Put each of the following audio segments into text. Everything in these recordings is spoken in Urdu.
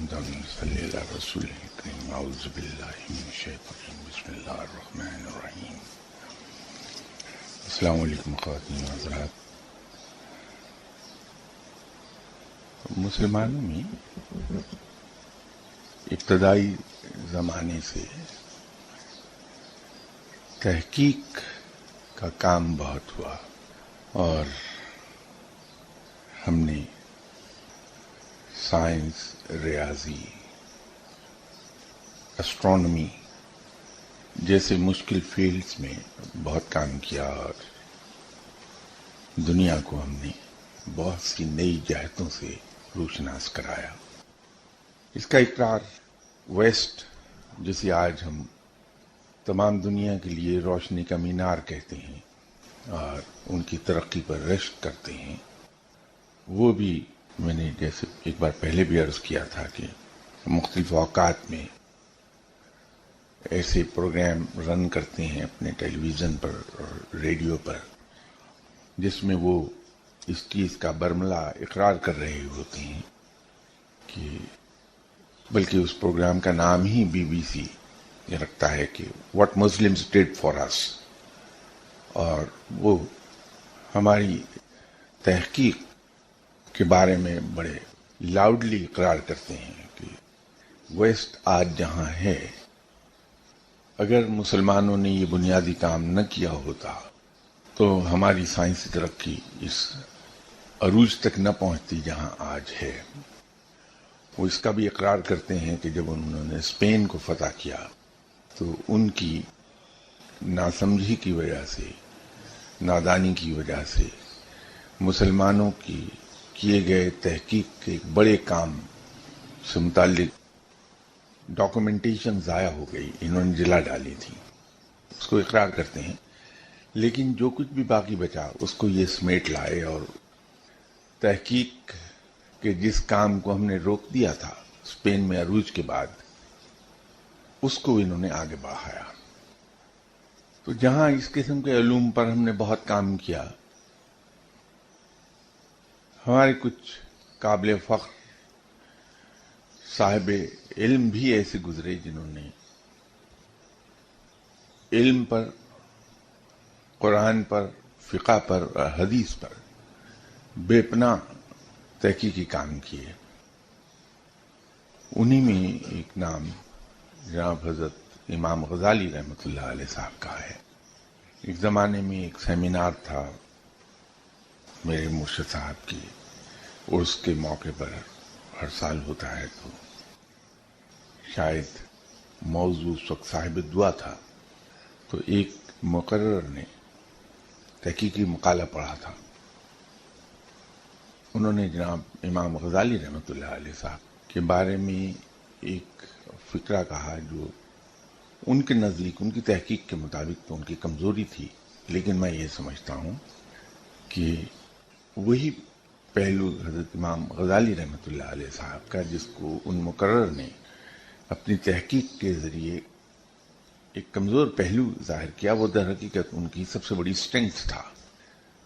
حمدا صلی اللہ رسول کریم اعوذ باللہ من الشیطان الرجیم بسم اللہ الرحمن الرحیم. السلام علیکم خواتین و حضرات. مسلمانوں میں ابتدائی زمانے سے تحقیق کا کام بہت ہوا اور ہم نے سائنس، ریاضی، اسٹرانومی جیسے مشکل فیلڈز میں بہت کام کیا اور دنیا کو ہم نے بہت سی نئی جہتوں سے روشناس کرایا. اس کا اقرار ویسٹ، جسے آج ہم تمام دنیا کے لیے روشنی کا مینار کہتے ہیں اور ان کی ترقی پر رشک کرتے ہیں، وہ بھی میں نے جیسے ایک بار پہلے بھی عرض کیا تھا کہ مختلف اوقات میں ایسے پروگرام رن کرتے ہیں اپنے ٹیلی ویژن پر اور ریڈیو پر جس میں وہ اس چیز کا برملا اقرار کر رہے ہوتے ہیں کہ بلکہ اس پروگرام کا نام ہی BBC یہ رکھتا ہے کہ واٹ مسلمز ڈیڈ فار اس، اور وہ ہماری تحقیق کے بارے میں بڑے لاؤڈلی اقرار کرتے ہیں کہ ویسٹ آج جہاں ہے، اگر مسلمانوں نے یہ بنیادی کام نہ کیا ہوتا تو ہماری سائنسی ترقی اس عروج تک نہ پہنچتی جہاں آج ہے. وہ اس کا بھی اقرار کرتے ہیں کہ جب انہوں نے اسپین کو فتح کیا تو ان کی ناسمجھی کی وجہ سے، نادانی کی وجہ سے مسلمانوں کی کیے گئے تحقیق کے ایک بڑے کام سے متعلق ڈاکومنٹیشن ضائع ہو گئی، انہوں نے جلا ڈالی تھی. اس کو اقرار کرتے ہیں، لیکن جو کچھ بھی باقی بچا اس کو یہ سمیٹ لائے اور تحقیق کے جس کام کو ہم نے روک دیا تھا اسپین میں عروج کے بعد، اس کو انہوں نے آگے بڑھایا. تو جہاں اس قسم کے علوم پر ہم نے بہت کام کیا، ہمارے کچھ قابل فخر صاحب علم بھی ایسے گزرے جنہوں نے علم پر، قرآن پر، فقہ پر اور حدیث پر بے پناہ تحقیقی کام کیے. انہی میں ایک نام جناب حضرت امام غزالی رحمۃ اللہ علیہ صاحب کا ہے. ایک زمانے میں ایک سیمینار تھا میرے مرشد صاحب کی، عرس کے موقع پر ہر سال ہوتا ہے، تو شاید موضوع اس وقت صاحب دعا تھا، تو ایک مقرر نے تحقیقی مقالہ پڑھا تھا. انہوں نے جناب امام غزالی رحمۃ اللہ علیہ صاحب کے بارے میں ایک فقرہ کہا جو ان کے نزدیک، ان کی تحقیق کے مطابق تو ان کی کمزوری تھی، لیکن میں یہ سمجھتا ہوں کہ وہی پہلو حضرت امام غزالی رحمۃ اللہ علیہ صاحب کا جس کو ان مقرر نے اپنی تحقیق کے ذریعے ایک کمزور پہلو ظاہر کیا، وہ در حقیقت ان کی سب سے بڑی اسٹرینگتھ تھا.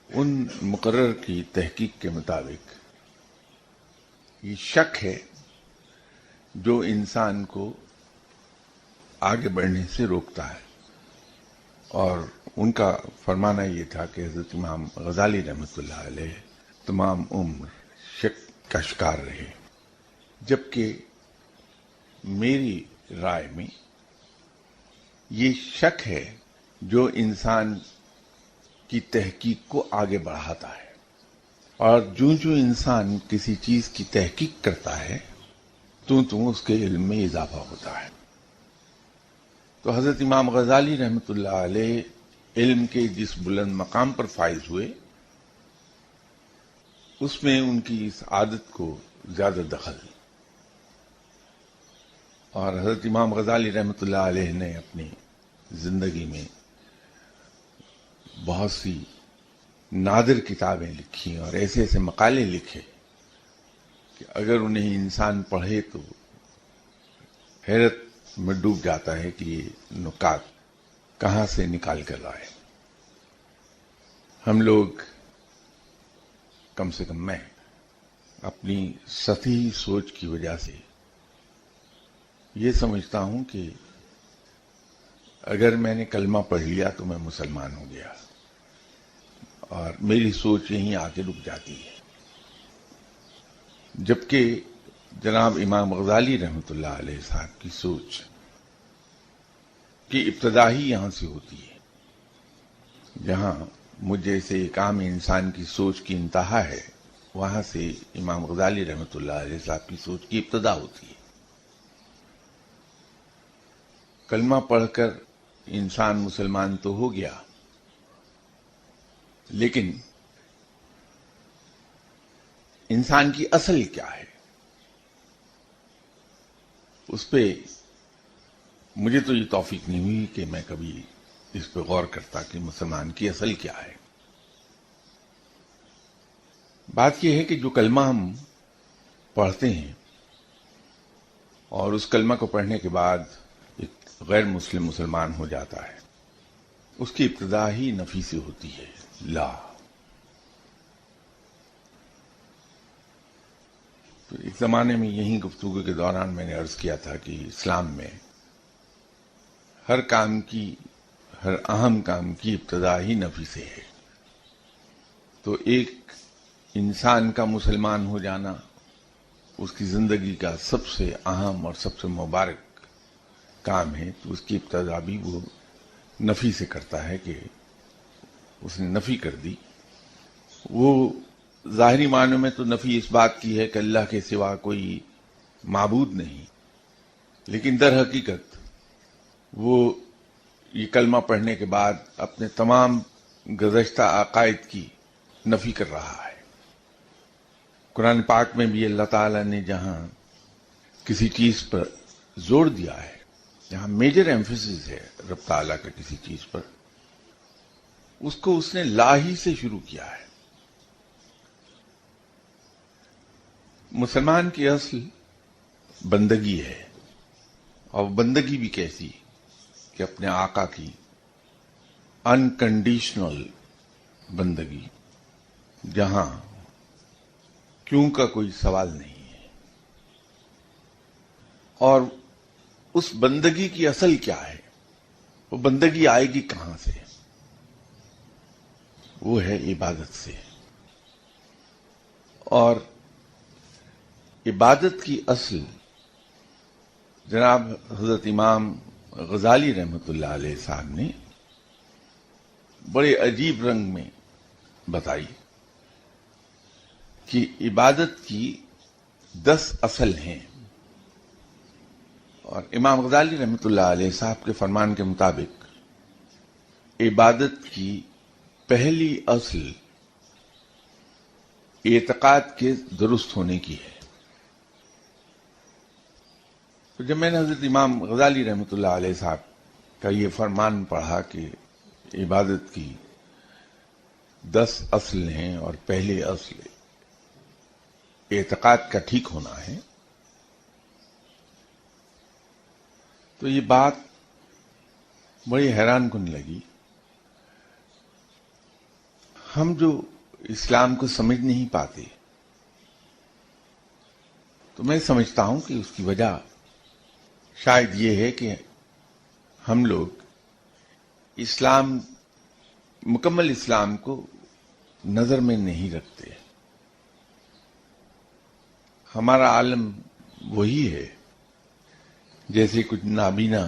ان مقرر کی تحقیق کے مطابق یہ شک ہے جو انسان کو آگے بڑھنے سے روکتا ہے، اور ان کا فرمانا یہ تھا کہ حضرت امام غزالی رحمۃ اللہ علیہ تمام عمر شک کا شکار رہے، جبکہ میری رائے میں یہ شک ہے جو انسان کی تحقیق کو آگے بڑھاتا ہے، اور جو انسان کسی چیز کی تحقیق کرتا ہے تو اس کے علم میں اضافہ ہوتا ہے. تو حضرت امام غزالی رحمۃ اللہ علیہ علم کے جس بلند مقام پر فائز ہوئے، اس میں ان کی اس عادت کو زیادہ دخل، اور حضرت امام غزالی رحمۃ اللہ علیہ نے اپنی زندگی میں بہت سی نادر کتابیں لکھی اور ایسے ایسے مقالے لکھے کہ اگر انہیں انسان پڑھے تو حیرت میں ڈوب جاتا ہے کہ یہ نکات کہاں سے نکال کر لائے. ہم لوگ، کم سے کم میں، اپنی سطحی سوچ کی وجہ سے یہ سمجھتا ہوں کہ اگر میں نے کلمہ پڑھ لیا تو میں مسلمان ہو گیا، اور میری سوچ یہیں آ کے رک جاتی ہے، جبکہ جناب امام غزالی رحمۃ اللہ علیہ صاحب کی سوچ کی ابتدا ہی یہاں سے ہوتی ہے، جہاں مجھ جیسے ایک عام انسان کی سوچ کی انتہا ہے، وہاں سے امام غزالی رحمۃ اللہ علیہ صاحب کی سوچ کی ابتدا ہوتی ہے۔ کلمہ پڑھ کر انسان مسلمان تو ہو گیا، لیکن انسان کی اصل کیا ہے، اس پہ مجھے تو یہ توفیق نہیں ہوئی کہ میں کبھی اس پہ غور کرتا کہ مسلمان کی اصل کیا ہے۔ بات یہ ہے کہ جو کلمہ ہم پڑھتے ہیں اور اس کلمہ کو پڑھنے کے بعد ایک غیر مسلم مسلمان ہو جاتا ہے، اس کی ابتدا ہی نفی سے ہوتی ہے، لا۔ تو ایک زمانے میں یہی گفتگو کے دوران میں نے عرض کیا تھا کہ اسلام میں ہر کام کی، ہر اہم کام کی ابتدا ہی نفی سے ہے۔ تو ایک انسان کا مسلمان ہو جانا اس کی زندگی کا سب سے اہم اور سب سے مبارک کام ہے، تو اس کی ابتدا بھی وہ نفی سے کرتا ہے کہ اس نے نفی کر دی۔ وہ ظاہری معنوں میں تو نفی اس بات کی ہے کہ اللہ کے سوا کوئی معبود نہیں، لیکن در حقیقت وہ یہ کلمہ پڑھنے کے بعد اپنے تمام گزشتہ عقائد کی نفی کر رہا ہے۔ قرآن پاک میں بھی اللہ تعالیٰ نے جہاں کسی چیز پر زور دیا ہے، جہاں میجر ایمفیسس ہے رب تعالیٰ کا کسی چیز پر، اس کو اس نے لا ہی سے شروع کیا ہے۔ مسلمان کی اصل بندگی ہے، اور بندگی بھی کیسی کہ اپنے آقا کی انکنڈیشنل بندگی، جہاں کیوں کا کوئی سوال نہیں ہے۔ اور اس بندگی کی اصل کیا ہے، وہ بندگی آئے گی کہاں سے؟ وہ ہے عبادت سے۔ اور عبادت کی اصل جناب حضرت امام غزالی رحمۃ اللہ علیہ صاحب نے بڑے عجیب رنگ میں بتائی کہ عبادت کی 10 اصل ہیں، اور امام غزالی رحمۃ اللہ علیہ صاحب کے فرمان کے مطابق عبادت کی پہلی اصل اعتقاد کے درست ہونے کی ہے۔ تو جب میں نے حضرت امام غزالی رحمۃ اللہ علیہ صاحب کا یہ فرمان پڑھا کہ عبادت کی 10 اصل ہیں اور پہلے اصل اعتقاد کا ٹھیک ہونا ہے، تو یہ بات بڑی حیران کن لگی۔ ہم جو اسلام کو سمجھ نہیں پاتے، تو میں سمجھتا ہوں کہ اس کی وجہ شاید یہ ہے کہ ہم لوگ اسلام، مکمل اسلام کو نظر میں نہیں رکھتے۔ ہمارا عالم وہی ہے جیسے کچھ نابینا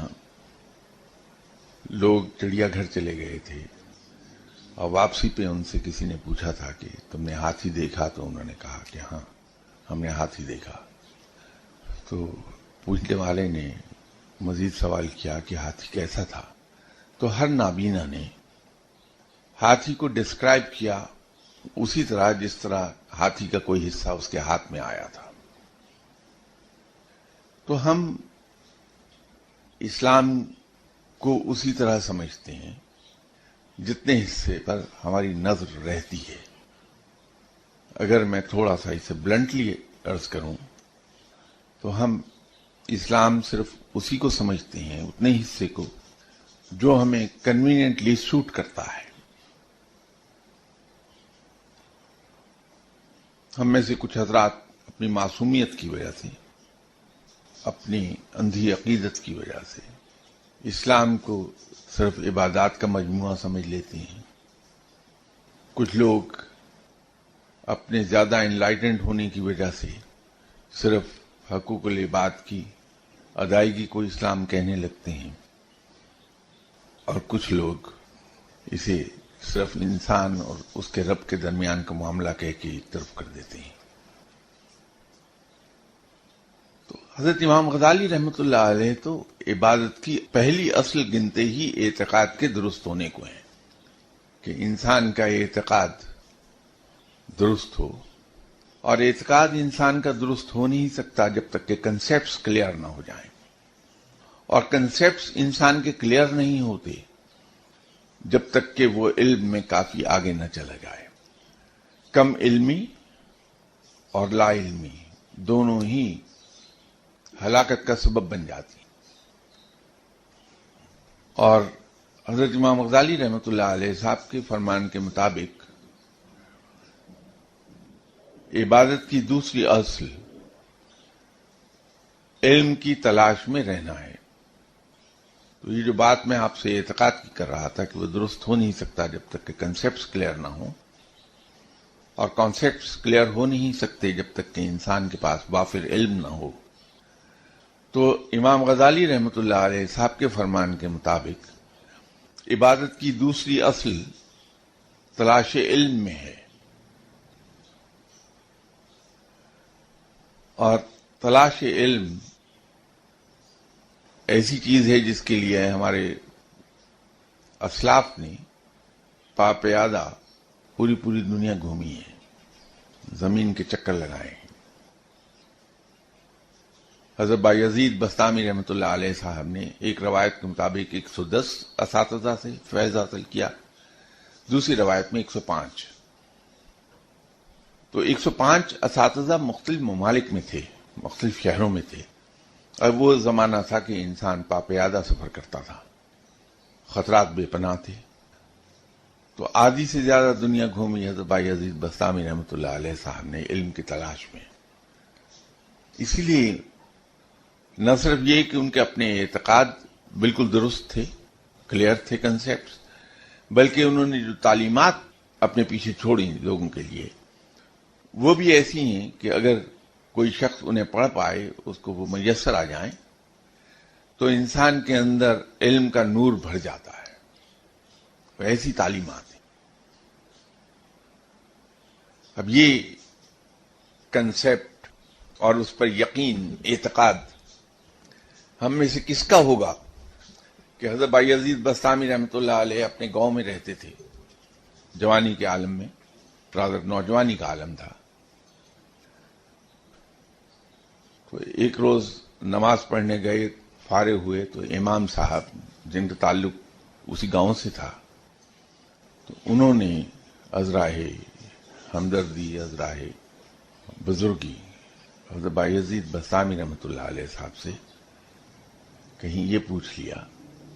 لوگ چڑیا گھر چلے گئے تھے، اور واپسی پہ ان سے کسی نے پوچھا تھا کہ تم نے ہاتھی دیکھا؟ تو انہوں نے کہا کہ ہاں ہم نے ہاتھی دیکھا۔ تو پوچھنے والے نے مزید سوال کیا کہ ہاتھی کیسا تھا؟ تو ہر نابینا نے ہاتھی کو ڈسکرائب کیا اسی طرح جس طرح ہاتھی کا کوئی حصہ اس کے ہاتھ میں آیا تھا۔ تو ہم اسلام کو اسی طرح سمجھتے ہیں جتنے حصے پر ہماری نظر رہتی ہے۔ اگر میں تھوڑا سا اسے بلنٹلی عرض کروں تو ہم اسلام صرف اسی کو سمجھتے ہیں، اتنے حصے کو جو ہمیں کنوینئنٹلی سوٹ کرتا ہے۔ ہم میں سے کچھ حضرات اپنی معصومیت کی وجہ سے اپنی اندھی عقیدت کی وجہ سے اسلام کو صرف عبادات کا مجموعہ سمجھ لیتے ہیں. کچھ لوگ اپنے زیادہ انلائٹنڈ ہونے کی وجہ سے صرف حقوق العباد کی ادائیگی کو اسلام کہنے لگتے ہیں، اور کچھ لوگ اسے صرف انسان اور اس کے رب کے درمیان کا معاملہ کہہ کے ایک طرف کر دیتے ہیں. تو حضرت امام غزالی رحمۃ اللہ علیہ تو عبادت کی پہلی اصل گنتے ہی اعتقاد کے درست ہونے کو ہیں، کہ انسان کا اعتقاد درست ہو، اور اعتقاد انسان کا درست ہو نہیں سکتا جب تک کہ کنسیپٹس کلیئر نہ ہو جائیں، اور کنسیپٹس انسان کے کلیئر نہیں ہوتے جب تک کہ وہ علم میں کافی آگے نہ چلا جائے. کم علمی اور لا علمی دونوں ہی ہلاکت کا سبب بن جاتی. اور حضرت امام غزالی رحمۃ اللہ علیہ صاحب کے فرمان کے مطابق عبادت کی دوسری اصل علم کی تلاش میں رہنا ہے. تو یہ جو بات میں آپ سے اعتقاد کی کر رہا تھا کہ وہ درست ہو نہیں سکتا جب تک کہ کنسیپٹس کلیئر نہ ہوں، اور کانسیپٹس کلیئر ہو نہیں سکتے جب تک کہ انسان کے پاس وافر علم نہ ہو، تو امام غزالی رحمۃ اللہ علیہ صاحب کے فرمان کے مطابق عبادت کی دوسری اصل تلاش علم میں ہے. اور تلاش علم ایسی چیز ہے جس کے لیے ہمارے اسلاف نے پاپیادہ پوری دنیا گھومی ہے، زمین کے چکر لگائے ہیں. حضرت بایزید بستامی رحمۃ اللہ علیہ صاحب نے ایک روایت کے مطابق 110 اساتذہ سے فیض حاصل کیا، دوسری روایت میں 105. تو 105 اساتذہ مختلف ممالک میں تھے، مختلف شہروں میں تھے، اور وہ زمانہ تھا کہ انسان پاپیادہ سفر کرتا تھا، خطرات بے پناہ تھے. تو آدھی سے زیادہ دنیا گھومی حضرت بایزید بستامی رحمۃ اللہ علیہ صاحب نے علم کی تلاش میں. اسی لیے نہ صرف یہ کہ ان کے اپنے اعتقاد بالکل درست تھے، کلیئر تھے کنسیپٹس، بلکہ انہوں نے جو تعلیمات اپنے پیچھے چھوڑی لوگوں کے لیے وہ بھی ایسی ہیں کہ اگر کوئی شخص انہیں پڑھ پائے، اس کو وہ میسر آ جائیں، تو انسان کے اندر علم کا نور بھر جاتا ہے. ایسی تعلیمات ہیں. اب یہ کنسیپٹ اور اس پر یقین، اعتقاد ہم میں سے کس کا ہوگا کہ حضرت بایزید بستامی رحمۃ اللہ علیہ اپنے گاؤں میں رہتے تھے، جوانی کے عالم میں، رادر نوجوانی کا عالم تھا. تو ایک روز نماز پڑھنے گئے، فارغ ہوئے تو امام صاحب جن کا تعلق اسی گاؤں سے تھا، تو انہوں نے عذراہ ہمدردی، عذراہ بزرگی حضرت بایزید بستامی رحمۃ اللہ علیہ صاحب سے کہیں یہ پوچھ لیا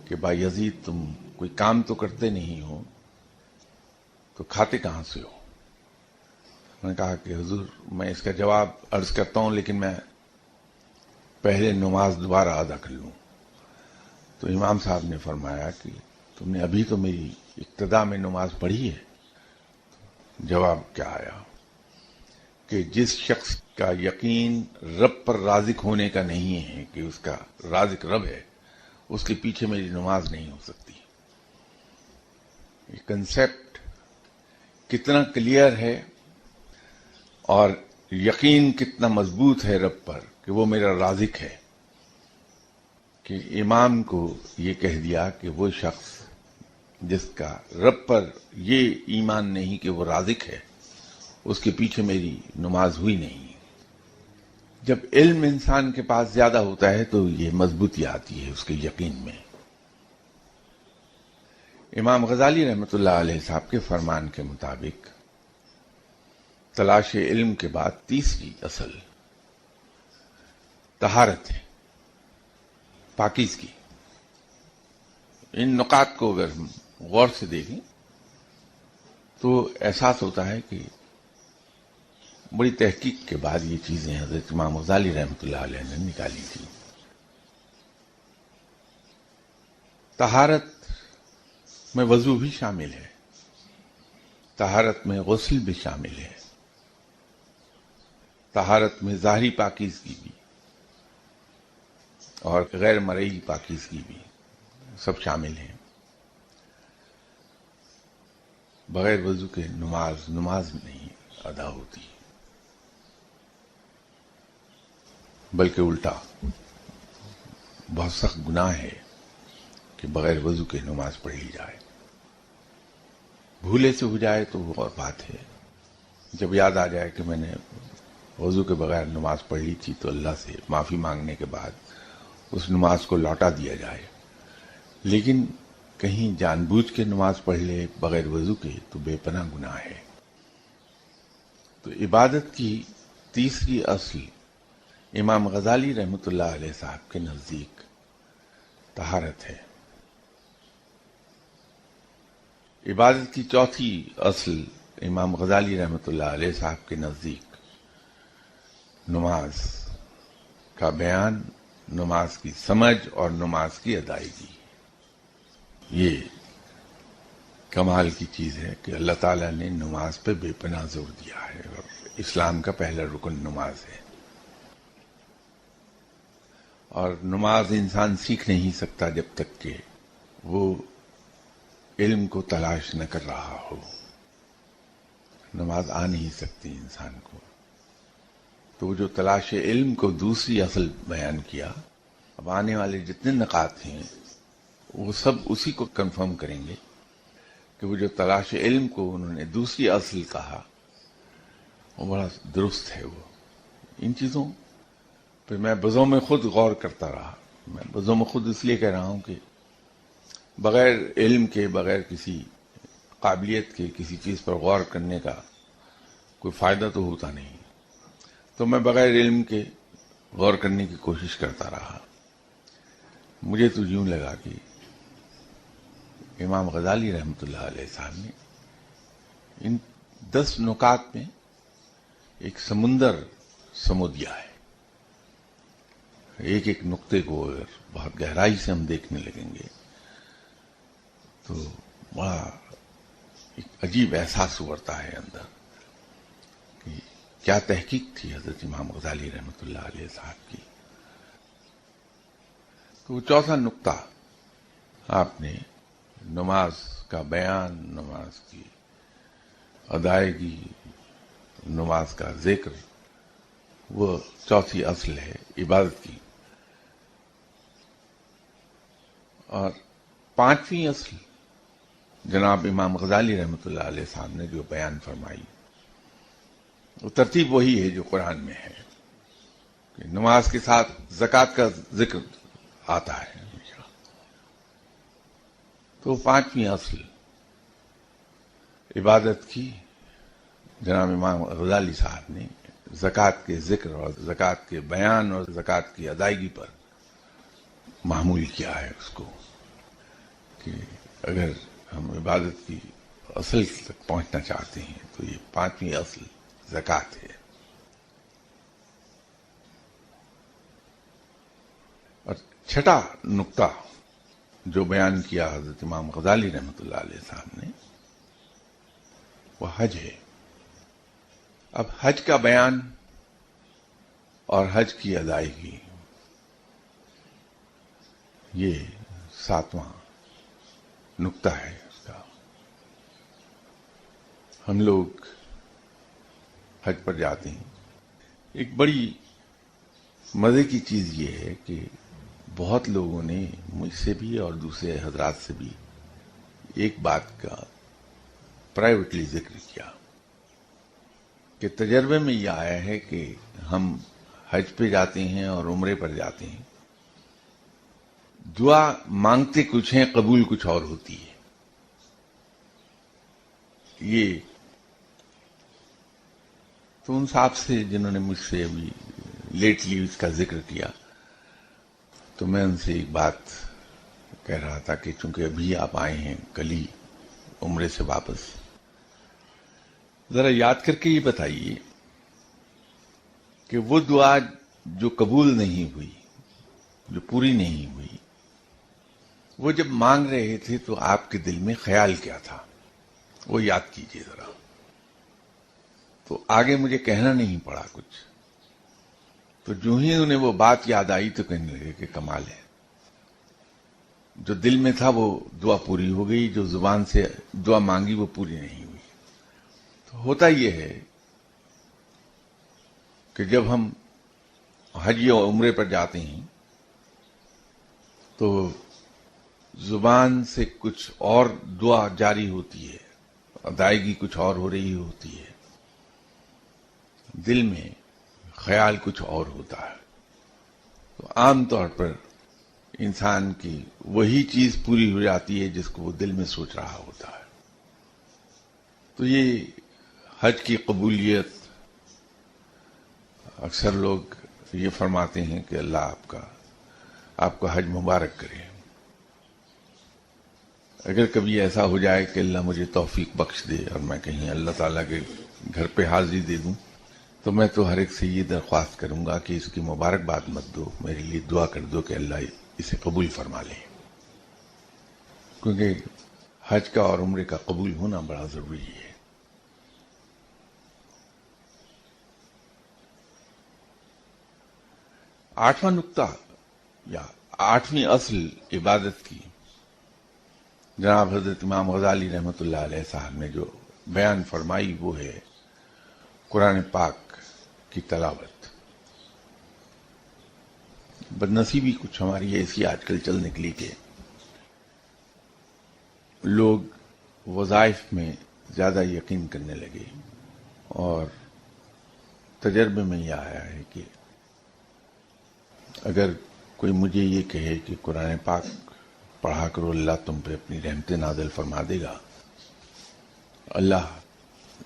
کہ بایزید تم کوئی کام تو کرتے نہیں ہو، تو کھاتے کہاں سے ہو؟ میں نے کہا کہ حضور میں اس کا جواب عرض کرتا ہوں، لیکن میں پہلے نماز دوبارہ ادا کر لوں. تو امام صاحب نے فرمایا کہ تم نے ابھی تو میری ابتدا میں نماز پڑھی ہے. جواب کیا آیا کہ جس شخص کا یقین رب پر رازق ہونے کا نہیں ہے کہ اس کا رازق رب ہے، اس کے پیچھے میری نماز نہیں ہو سکتی. یہ کنسیپٹ کتنا کلیئر ہے اور یقین کتنا مضبوط ہے رب پر کہ وہ میرا رازق ہے، کہ امام کو یہ کہہ دیا کہ وہ شخص جس کا رب پر یہ ایمان نہیں کہ وہ رازق ہے، اس کے پیچھے میری نماز ہوئی نہیں. جب علم انسان کے پاس زیادہ ہوتا ہے تو یہ مضبوطی آتی ہے اس کے یقین میں. امام غزالی رحمۃ اللہ علیہ صاحب کے فرمان کے مطابق تلاش علم کے بعد تیسری اصل طہارت ہے، پاکیزگی. ان نکات کو اگر ہم غور سے دیکھیں تو احساس ہوتا ہے کہ بڑی تحقیق کے بعد یہ چیزیں حضرت امام غزالی رحمۃ اللہ علیہ نے نکالی تھی. طہارت میں وضو بھی شامل ہے، طہارت میں غسل بھی شامل ہے، طہارت میں ظاہری پاکیزگی بھی اور غیر مرئی پاکیزگی بھی سب شامل ہیں. بغیر وضو کے نماز نہیں ادا ہوتی، بلکہ الٹا بہت سخت گناہ ہے کہ بغیر وضو کے نماز پڑھ لی جائے. بھولے سے ہو جائے تو وہ اور بات ہے، جب یاد آ جائے کہ میں نے وضو کے بغیر نماز پڑھ لی تھی تو اللہ سے معافی مانگنے کے بعد اس نماز کو لوٹا دیا جائے. لیکن کہیں جان بوجھ کے نماز پڑھ لے بغیر وضو کے تو بے پناہ گناہ ہے. تو عبادت کی تیسری اصل امام غزالی رحمۃ اللہ علیہ صاحب کے نزدیک طہارت ہے. عبادت کی چوتھی اصل امام غزالی رحمۃ اللہ علیہ صاحب کے نزدیک نماز کا بیان، نماز کی سمجھ اور نماز کی ادائیگی. یہ کمال کی چیز ہے کہ اللہ تعالیٰ نے نماز پہ بے پناہ زور دیا ہے، اور اسلام کا پہلا رکن نماز ہے. اور نماز انسان سیکھ نہیں سکتا جب تک کہ وہ علم کو تلاش نہ کر رہا ہو. نماز آ نہیں سکتی انسان کو. تو وہ جو تلاش علم کو دوسری اصل بیان کیا، اب آنے والے جتنے نقاط ہیں وہ سب اسی کو کنفرم کریں گے کہ وہ جو تلاش علم کو انہوں نے دوسری اصل کہا وہ بڑا درست ہے. وہ ان چیزوں پہ میں بذوق میں خود غور کرتا رہا. میں بذوق میں خود اس لیے کہہ رہا ہوں کہ بغیر علم کے، بغیر کسی قابلیت کے کسی چیز پر غور کرنے کا کوئی فائدہ تو ہوتا نہیں. تو میں بغیر علم کے غور کرنے کی کوشش کرتا رہا. مجھے تو یوں لگا کہ امام غزالی رحمۃ اللہ علیہ صاحب نے ان 10 نکات میں ایک سمندر سمو دیا ہے. ایک ایک نقطے کو اگر بہت گہرائی سے ہم دیکھنے لگیں گے تو بڑا ایک عجیب احساس ابھرتا ہے اندر کہ کیا تحقیق تھی حضرت امام غزالی رحمۃ اللہ علیہ صاحب کی. تو وہ چوتھا نقطہ آپ نے نماز کا بیان، نماز کی ادائیگی، نماز کا ذکر، وہ چوتھی اصل ہے عبادت کی. اور پانچویں اصل جناب امام غزالی رحمۃ اللہ علیہ صاحب نے جو بیان فرمائی وہ ترتیب وہی ہے جو قرآن میں ہے کہ نماز کے ساتھ زکوٰۃ کا ذکر آتا ہے. تو پانچویں اصل عبادت کی جناب امام غزالی صاحب نے زکوٰۃ کے ذکر اور زکوٰۃ کے بیان اور زکوٰۃ کی ادائیگی پر معمول کیا ہے اس کو، کہ اگر ہم عبادت کی اصل تک پہنچنا چاہتے ہیں تو یہ پانچویں اصل زکوٰۃ ہے. اور چھٹا نقطہ جو بیان کیا حضرت امام غزالی رحمۃ اللہ علیہ صاحب نے وہ حج ہے. اب حج کا بیان اور حج کی ادائیگی یہ 7واں نقطہ ہے اس کا. ہم لوگ حج پر جاتے ہیں. ایک بڑی مزے کی چیز یہ ہے کہ بہت لوگوں نے مجھ سے بھی اور دوسرے حضرات سے بھی ایک بات کا پرائیویٹلی ذکر کیا کہ تجربے میں یہ آیا ہے کہ ہم حج پہ جاتے ہیں اور عمرے پر جاتے ہیں، دعا مانگتے کچھ ہیں، قبول کچھ اور ہوتی ہے. یہ تو ان صاحب سے جنہوں نے مجھ سے ابھی لیٹلی اس کا ذکر کیا تو میں ان سے ایک بات کہہ رہا تھا کہ چونکہ ابھی آپ آئے ہیں کل ہی عمرے سے واپس، ذرا یاد کر کے یہ بتائیے کہ وہ دعا جو قبول نہیں ہوئی، جو پوری نہیں ہوئی، وہ جب مانگ رہے تھے تو آپ کے دل میں خیال کیا تھا، وہ یاد کیجئے ذرا. تو آگے مجھے کہنا نہیں پڑا کچھ، تو جو ہی انہیں وہ بات یاد آئی تو کہنے لگے کہ کمال ہے، جو دل میں تھا وہ دعا پوری ہو گئی، جو زبان سے دعا مانگی وہ پوری نہیں ہوئی. تو ہوتا یہ ہے کہ جب ہم حج یا عمرے پر جاتے ہیں تو زبان سے کچھ اور دعا جاری ہوتی ہے، ادائیگی کچھ اور ہو رہی ہوتی ہے، دل میں خیال کچھ اور ہوتا ہے. تو عام طور پر انسان کی وہی چیز پوری ہو جاتی ہے جس کو وہ دل میں سوچ رہا ہوتا ہے. تو یہ حج کی قبولیت، اکثر لوگ یہ فرماتے ہیں کہ اللہ آپ کا حج مبارک کرے. اگر کبھی ایسا ہو جائے کہ اللہ مجھے توفیق بخش دے اور میں کہیں اللہ تعالیٰ کے گھر پہ حاضری دے دوں تو میں تو ہر ایک سے یہ درخواست کروں گا کہ اس کی مبارکباد مت دو، میرے لیے دعا کر دو کہ اللہ اسے قبول فرما لے، کیونکہ حج کا اور عمرے کا قبول ہونا بڑا ضروری ہے. آٹھواں نقطہ یا آٹھویں اصل عبادت کی جناب حضرت امام غزالی رحمۃ اللہ علیہ صاحب نے جو بیان فرمائی وہ ہے قرآن پاک کی تلاوت. بدنصیبی کچھ ہماری ایسی آج کل چل نکلی کہ لوگ وظائف میں زیادہ یقین کرنے لگے، اور تجربے میں یہ آیا ہے کہ اگر کوئی مجھے یہ کہے کہ قرآن پاک پڑھا کرو، اللہ تم پہ اپنی رحمتیں نازل فرما دے گا، اللہ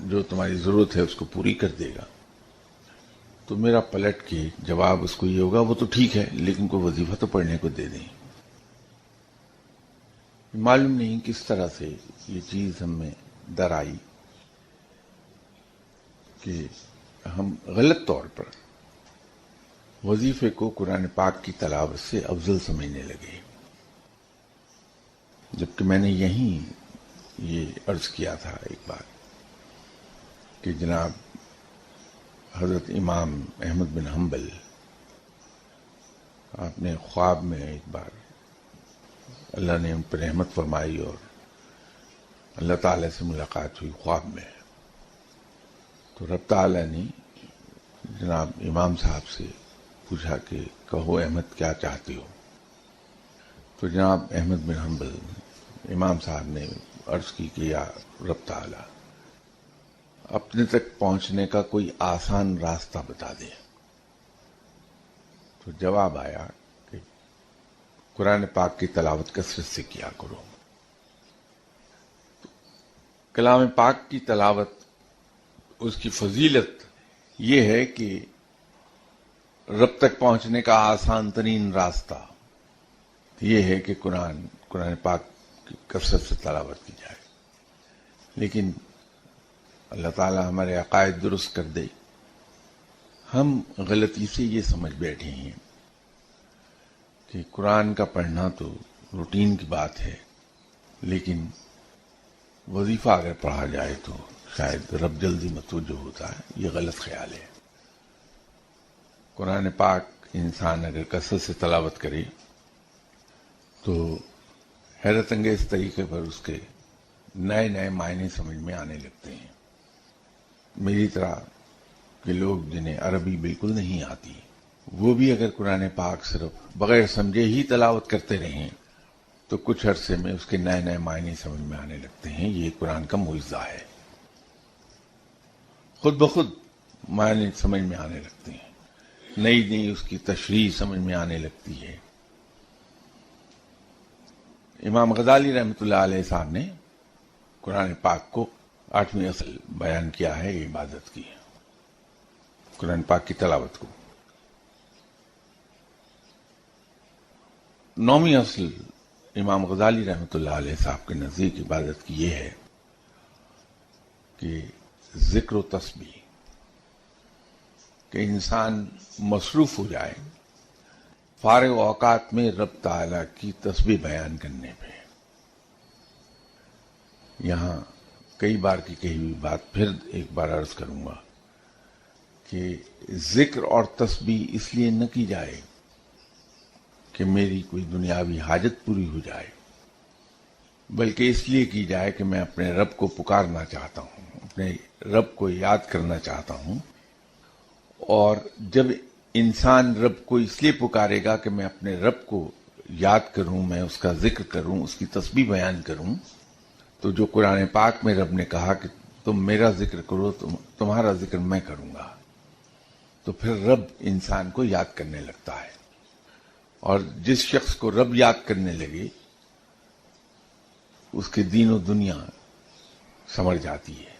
جو تمہاری ضرورت ہے اس کو پوری کر دے گا، تو میرا پلٹ کے جواب اس کو یہ ہوگا وہ تو ٹھیک ہے لیکن کوئی وظیفہ تو پڑھنے کو دے دیں. معلوم نہیں کس طرح سے یہ چیز ہم میں در آئی کہ ہم غلط طور پر وظیفے کو قرآن پاک کی تلاوت سے افضل سمجھنے لگے، جبکہ میں نے یہیں یہ عرض کیا تھا ایک بار کہ جناب حضرت امام احمد بن حنبل، آپ نے خواب میں ایک بار اللہ نے ان پر رحمت فرمائی اور اللہ تعالیٰ سے ملاقات ہوئی خواب میں، تو رب تعالیٰ نے جناب امام صاحب سے پوچھا کہ کہو احمد کیا چاہتے ہو؟ تو جناب احمد بن حنبل امام صاحب نے عرض کی کہ یا رب تعالیٰ اپنے تک پہنچنے کا کوئی آسان راستہ بتا دے. تو جواب آیا کہ قرآن پاک کی تلاوت کثرت سے کیا کرو. کلام پاک کی تلاوت، اس کی فضیلت یہ ہے کہ رب تک پہنچنے کا آسان ترین راستہ یہ ہے کہ قرآن پاک کی کثرت سے تلاوت کی جائے. لیکن اللہ تعالی ہمارے عقائد درست کر دے، ہم غلطی سے یہ سمجھ بیٹھے ہیں کہ قرآن کا پڑھنا تو روٹین کی بات ہے، لیکن وظیفہ اگر پڑھا جائے تو شاید رب جلدی متوجہ ہوتا ہے. یہ غلط خیال ہے. قرآن پاک انسان اگر کثرت سے تلاوت کرے تو حیرت انگیز طریقے پر اس کے نئے نئے معنی سمجھ میں آنے لگتے ہیں. میری طرح کے لوگ جنہیں عربی بالکل نہیں آتی، وہ بھی اگر قرآن پاک صرف بغیر سمجھے ہی تلاوت کرتے رہیں تو کچھ عرصے میں اس کے نئے نئے معنی سمجھ میں آنے لگتے ہیں. یہ قرآن کا معجزہ ہے، خود بخود معنی سمجھ میں آنے لگتے ہیں، نئی نئی اس کی تشریح سمجھ میں آنے لگتی ہے. امام غزالی رحمۃ اللہ علیہ صاحب نے قرآن پاک کو آٹھویں اصل بیان کیا ہے عبادت کی، قرآن پاک کی تلاوت کو. نویں اصل امام غزالی رحمۃ اللہ علیہ صاحب کے نزدیک عبادت کی یہ ہے کہ ذکر و تسبیح. کہ انسان مصروف ہو جائے فارغ اوقات میں رب تعالیٰ کی تسبیح بیان کرنے پہ. یہاں کئی بار کی کہی ہوئی بات پھر ایک بار عرض کروں گا کہ ذکر اور تسبیح اس لیے نہ کی جائے کہ میری کوئی دنیاوی حاجت پوری ہو جائے، بلکہ اس لیے کی جائے کہ میں اپنے رب کو پکارنا چاہتا ہوں، اپنے رب کو یاد کرنا چاہتا ہوں. اور جب انسان رب کو اس لیے پکارے گا کہ میں اپنے رب کو یاد کروں، میں اس کا ذکر کروں، اس کی تسبیح بیان کروں، تو جو قرآن پاک میں رب نے کہا کہ تم میرا ذکر کرو، تمہارا ذکر میں کروں گا، تو پھر رب انسان کو یاد کرنے لگتا ہے. اور جس شخص کو رب یاد کرنے لگے اس کے دین و دنیا سمجھ جاتی ہے.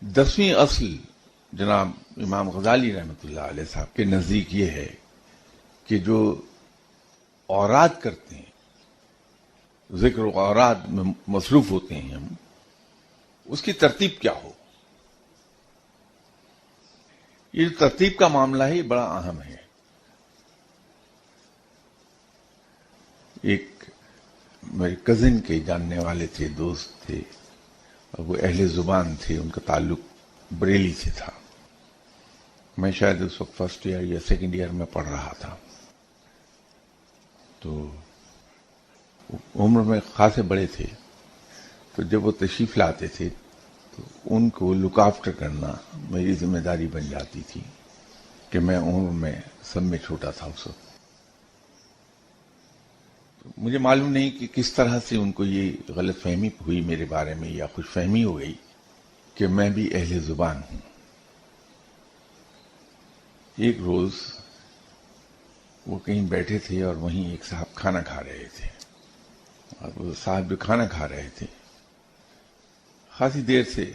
10ویں اصل جناب امام غزالی رحمۃ اللہ علیہ صاحب کے نزدیک یہ ہے کہ جو اوراد کرتے ہیں، ذکر و اوراد میں مصروف ہوتے ہیں ہم، اس کی ترتیب کیا ہو. یہ ترتیب کا معاملہ ہے، یہ بڑا اہم ہے. ایک میرے کزن کے جاننے والے تھے، دوست تھے، اور وہ اہل زبان تھے، ان کا تعلق بریلی سے تھا. میں شاید اس وقت فرسٹ ایئر یا سیکنڈ ایئر میں پڑھ رہا تھا. تو عمر میں خاصے بڑے تھے، تو جب وہ تشریف لاتے تھے تو ان کو لک آفٹر کرنا میری ذمہ داری بن جاتی تھی کہ میں عمر میں سب میں چھوٹا تھا اس وقت. مجھے معلوم نہیں کہ کس طرح سے ان کو یہ غلط فہمی ہوئی میرے بارے میں یا خوش فہمی ہو گئی کہ میں بھی اہل زبان ہوں. ایک روز وہ کہیں بیٹھے تھے اور وہیں ایک صاحب کھانا کھا رہے تھے، اور وہ صاحب جو کھانا کھا رہے تھے خاصی دیر سے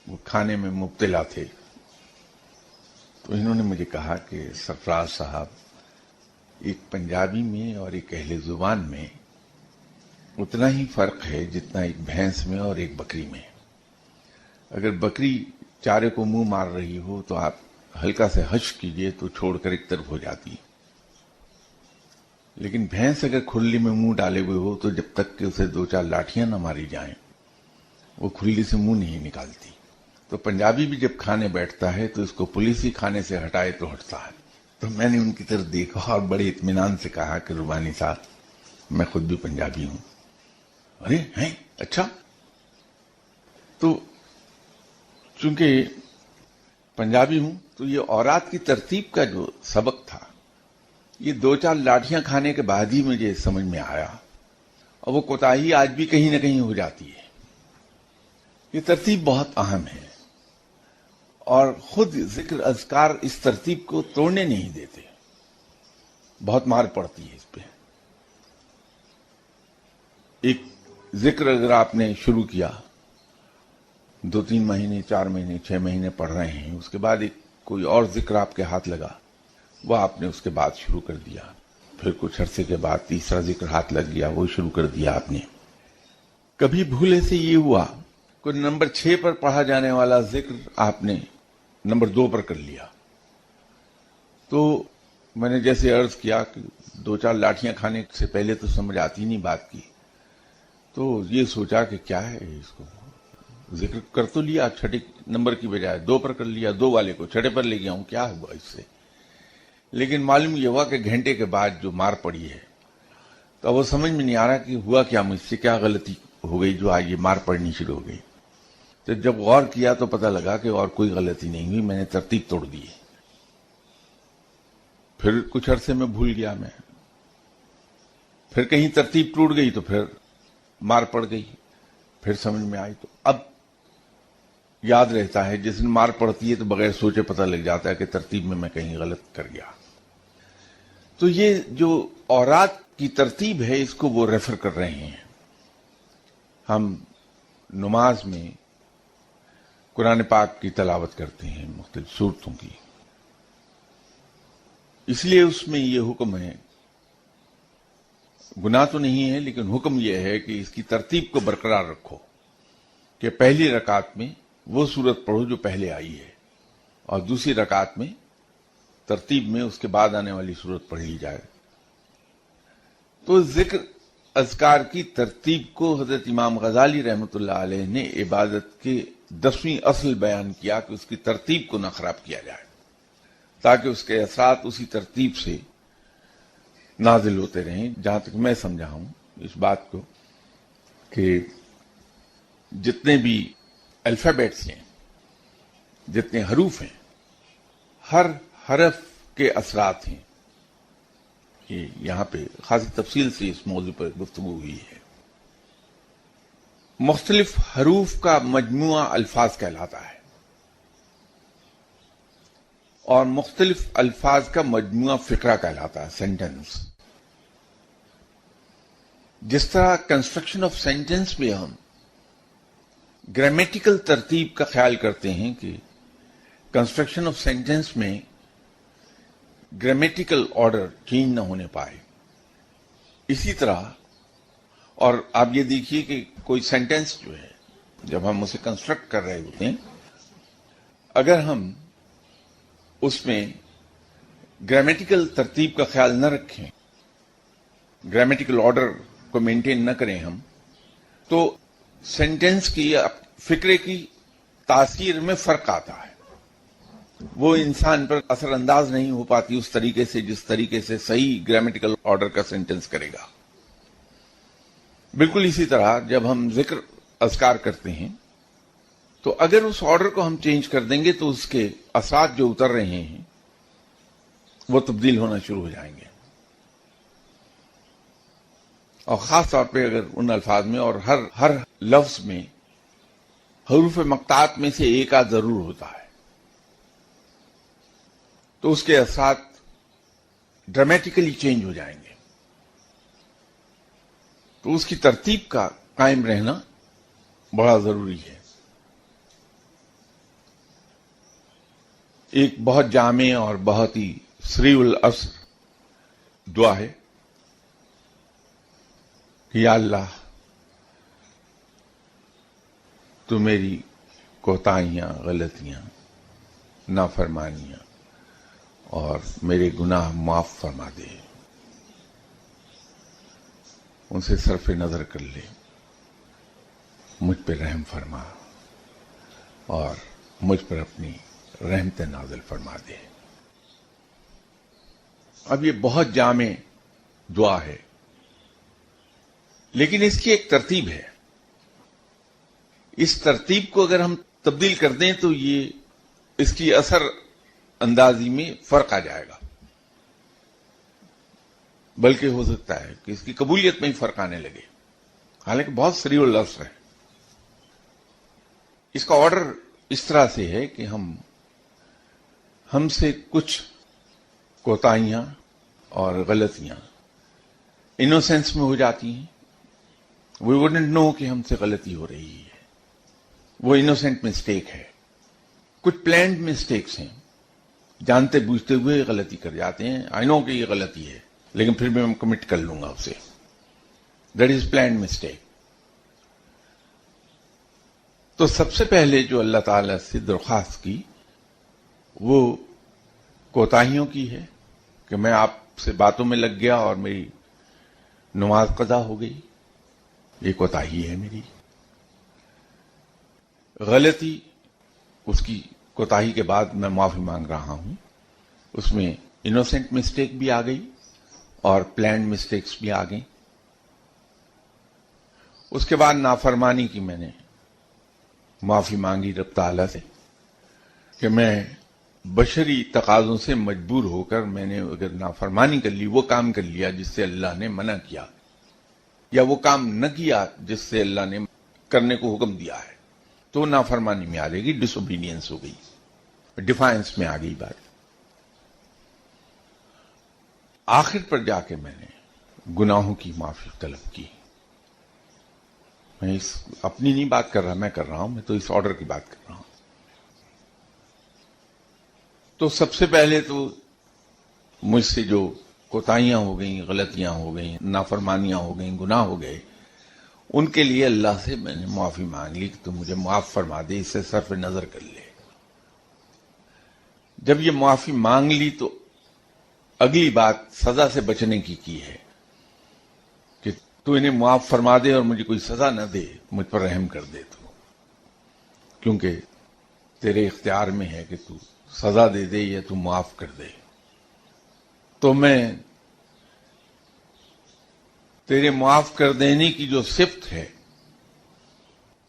وہ کھانے میں مبتلا تھے. تو انہوں نے مجھے کہا کہ سرفراز صاحب، ایک پنجابی میں اور ایک اہل زبان میں اتنا ہی فرق ہے جتنا ایک بھینس میں اور ایک بکری میں. اگر بکری چارے کو منہ مار رہی ہو تو آپ ہلکا سے ہش کیجئے تو چھوڑ کر ایک طرف ہو جاتی، لیکن بھینس اگر کھرلی میں منہ ڈالے ہوئے ہو تو جب تک کہ اسے 2-4 لاٹھیاں نہ ماری جائیں وہ کھرلی سے منہ نہیں نکالتی. تو پنجابی بھی جب کھانے بیٹھتا ہے تو اس کو پولیس ہی کھانے سے ہٹائے تو ہٹتا ہے. تو میں نے ان کی طرف دیکھا اور بڑے اطمینان سے کہا کہ ربانی صاحب، میں خود بھی پنجابی ہوں. ارے ہیں، اچھا. تو چونکہ پنجابی ہوں تو یہ اورات کی ترتیب کا جو سبق تھا یہ 2-4 لاٹھیاں کھانے کے بعد ہی مجھے سمجھ میں آیا، اور وہ کوتاہی آج بھی کہیں نہ کہیں ہو جاتی ہے. یہ ترتیب بہت اہم ہے، اور خود ذکر اذکار اس ترتیب کو توڑنے نہیں دیتے. بہت مار پڑتی ہے اس پہ. ایک ذکر اگر آپ نے شروع کیا، 2-3 مہینے 4 مہینے 6 مہینے پڑھ رہے ہیں، اس کے بعد ایک کوئی اور ذکر آپ کے ہاتھ لگا، وہ آپ نے اس کے بعد شروع کر دیا. پھر کچھ عرصے کے بعد تیسرا ذکر ہاتھ لگ گیا، وہ شروع کر دیا آپ نے. کبھی بھولے سے یہ ہوا کوئی نمبر 6 پر پڑھا جانے والا ذکر آپ نے نمبر 2 پر کر لیا. تو میں نے جیسے عرض کیا کہ 2-4 لاٹھیاں کھانے سے پہلے تو سمجھ آتی نہیں بات کی، تو یہ سوچا کہ کیا ہے اس کو، ذکر کر تو لیا، 6 نمبر کی بجائے 2 پر کر لیا، 2 والے کو 6 پر لے گیا ہوں، کیا ہوا اس سے. لیکن معلوم یہ ہوا کہ گھنٹے کے بعد جو مار پڑی ہے تو وہ سمجھ میں نہیں آ رہا کہ ہوا کیا، مجھ سے کیا غلطی ہو گئی جو آج یہ مار پڑنی شروع ہو گئی. تو جب غور کیا تو پتہ لگا کہ اور کوئی غلطی نہیں ہوئی، میں نے ترتیب توڑ دی. پھر کچھ عرصے میں بھول گیا میں، پھر کہیں ترتیب ٹوٹ گئی تو پھر مار پڑ گئی، پھر سمجھ میں آئی. تو اب یاد رہتا ہے، جس دن مار پڑتی ہے تو بغیر سوچے پتہ لگ جاتا ہے کہ ترتیب میں کہیں غلط کر گیا. تو یہ جو اورات کی ترتیب ہے اس کو وہ ریفر کر رہے ہیں. ہم نماز میں قرآن پاک کی تلاوت کرتے ہیں مختلف سورتوں کی، اس لیے اس میں یہ حکم ہے، گناہ تو نہیں ہے لیکن حکم یہ ہے کہ اس کی ترتیب کو برقرار رکھو. کہ پہلی رکعت میں وہ سورت پڑھو جو پہلے آئی ہے، اور دوسری رکعت میں ترتیب میں اس کے بعد آنے والی سورت پڑھ لی جائے۔ تو ذکر اذکار کی ترتیب کو حضرت امام غزالی رحمۃ اللہ علیہ نے عبادت کے 10ویں اصل بیان کیا کہ اس کی ترتیب کو نہ خراب کیا جائے، تاکہ اس کے اثرات اسی ترتیب سے نازل ہوتے رہیں۔ جہاں تک میں سمجھا ہوں اس بات کو کہ جتنے بھی الفابیٹس ہیں، جتنے حروف ہیں، ہر حرف کے اثرات ہیں۔ کہ یہاں پہ خاصی تفصیل سے اس موضوع پر گفتگو ہوئی ہے۔ مختلف حروف کا مجموعہ الفاظ کہلاتا ہے، اور مختلف الفاظ کا مجموعہ فقرہ کہلاتا ہے، سینٹنس۔ جس طرح کنسٹرکشن آف سینٹنس میں ہم گرامیٹیکل ترتیب کا خیال کرتے ہیں کہ کنسٹرکشن آف سینٹنس میں گرامیٹیکل آرڈر چینج نہ ہونے پائے، اسی طرح، اور آپ یہ دیکھیے کہ کوئی سینٹنس جو ہے جب ہم اسے کنسٹرکٹ کر رہے ہوتے ہیں، اگر ہم اس میں گرامیٹیکل ترتیب کا خیال نہ رکھیں، گرامیٹیکل آرڈر کو مینٹین نہ کریں ہم، تو سینٹنس کی فکرے کی تاثیر میں فرق آتا ہے۔ وہ انسان پر اثر انداز نہیں ہو پاتی اس طریقے سے جس طریقے سے صحیح گرامیٹیکل آرڈر کا سینٹنس کرے گا۔ بالکل اسی طرح جب ہم ذکر اذکار کرتے ہیں تو اگر اس آرڈر کو ہم چینج کر دیں گے تو اس کے اثرات جو اتر رہے ہیں وہ تبدیل ہونا شروع ہو جائیں گے، اور خاص طور پہ اگر ان الفاظ میں اور ہر لفظ میں حروف مقطعات میں سے ایک آدھ ضرور ہوتا ہے تو اس کے اثرات ڈرامیٹیکلی چینج ہو جائیں گے۔ تو اس کی ترتیب کا قائم رہنا بڑا ضروری ہے۔ ایک بہت جامع اور بہت ہی سریع الاثر دعا ہے کہ یا اللہ تو میری کوتاہیاں، غلطیاں، نافرمانیاں اور میرے گناہ معاف فرما دے، ان سے صرف نظر کر لے، مجھ پہ رحم فرما اور مجھ پر اپنی رحمت نازل فرما دے۔ اب یہ بہت جامع دعا ہے، لیکن اس کی ایک ترتیب ہے۔ اس ترتیب کو اگر ہم تبدیل کر دیں تو یہ اس کی اثر اندازی میں فرق آ جائے گا، بلکہ ہو سکتا ہے کہ اس کی قبولیت میں ہی فرق آنے لگے، حالانکہ بہت سریع اللفظ ہے۔ اس کا آرڈر اس طرح سے ہے کہ ہم سے کچھ کوتاہیاں اور غلطیاں انوسینس میں ہو جاتی ہیں، وی وڈنٹ نو کہ ہم سے غلطی ہو رہی ہے، وہ انوسینٹ مسٹیک ہے۔ کچھ پلانڈ مسٹیکس ہیں، جانتے بوجھتے ہوئے غلطی کر جاتے ہیں، آئی نو کہ یہ غلطی ہے لیکن پھر بھی میں کمٹ کر لوں گا اسے، دیٹ از پلانڈ مسٹیک۔ تو سب سے پہلے جو اللہ تعالی سے درخواست کی وہ کوتاہیوں کی ہے کہ میں آپ سے باتوں میں لگ گیا اور میری نماز قضا ہو گئی، یہ کوتاہی ہے میری۔ غلطی، اس کی کوتاہی کے بعد میں معافی مانگ رہا ہوں، اس میں انوسینٹ مسٹیک بھی آ گئی اور پلانڈ مسٹیکس بھی آ گئی۔ اس کے بعد نافرمانی کی میں نے معافی مانگی رب تعالیٰ سے کہ میں بشری تقاضوں سے مجبور ہو کر میں نے اگر نافرمانی کر لی، وہ کام کر لیا جس سے اللہ نے منع کیا، یا وہ کام نہ کیا جس سے اللہ نے کرنے کو حکم دیا ہے، تو نافرمانی میں آ جائے گی، ڈس اوبیڈینس ہو گئی، ڈیفائنس میں آ گئی بات۔ آخر پر جا کے میں نے گناہوں کی معافی طلب کی۔ میں اپنی نہیں بات کر رہا، میں کر رہا ہوں، میں تو اس آرڈر کی بات کر رہا ہوں۔ تو سب سے پہلے تو مجھ سے جو کوتاہیاں ہو گئیں، غلطیاں ہو گئیں، نافرمانیاں ہو گئیں، گناہ ہو گئے، ان کے لیے اللہ سے میں نے معافی مانگ لی کہ تم مجھے معاف فرما دے، اس سے صرف نظر کر لے۔ جب یہ معافی مانگ لی تو اگلی بات سزا سے بچنے کی ہے کہ تو انہیں معاف فرما دے اور مجھے کوئی سزا نہ دے، مجھ پر رحم کر دے تو، کیونکہ تیرے اختیار میں ہے کہ تو سزا دے دے یا تو معاف کر دے۔ تو میں تیرے معاف کر دینے کی جو صفت ہے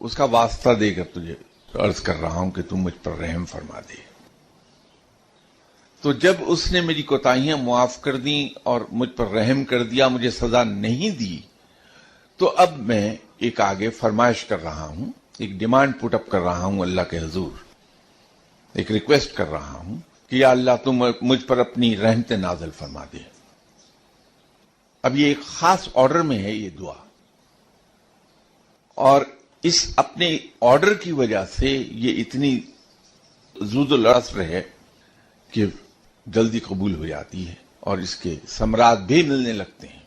اس کا واسطہ دے کر تجھے عرض کر رہا ہوں کہ تم مجھ پر رحم فرما دے۔ تو جب اس نے میری کوتاہیاں معاف کر دیں اور مجھ پر رحم کر دیا، مجھے سزا نہیں دی، تو اب میں ایک آگے فرمائش کر رہا ہوں، ایک ڈیمانڈ پٹ اپ کر رہا ہوں اللہ کے حضور، ایک ریکویسٹ کر رہا ہوں کہ یا اللہ تم مجھ پر اپنی رحمت نازل فرما دے۔ اب یہ ایک خاص آرڈر میں ہے یہ دعا، اور اس اپنے آرڈر کی وجہ سے یہ اتنی زود العصر ہے کہ جلدی قبول ہو جاتی ہے اور اس کے ثمرات بھی ملنے لگتے ہیں۔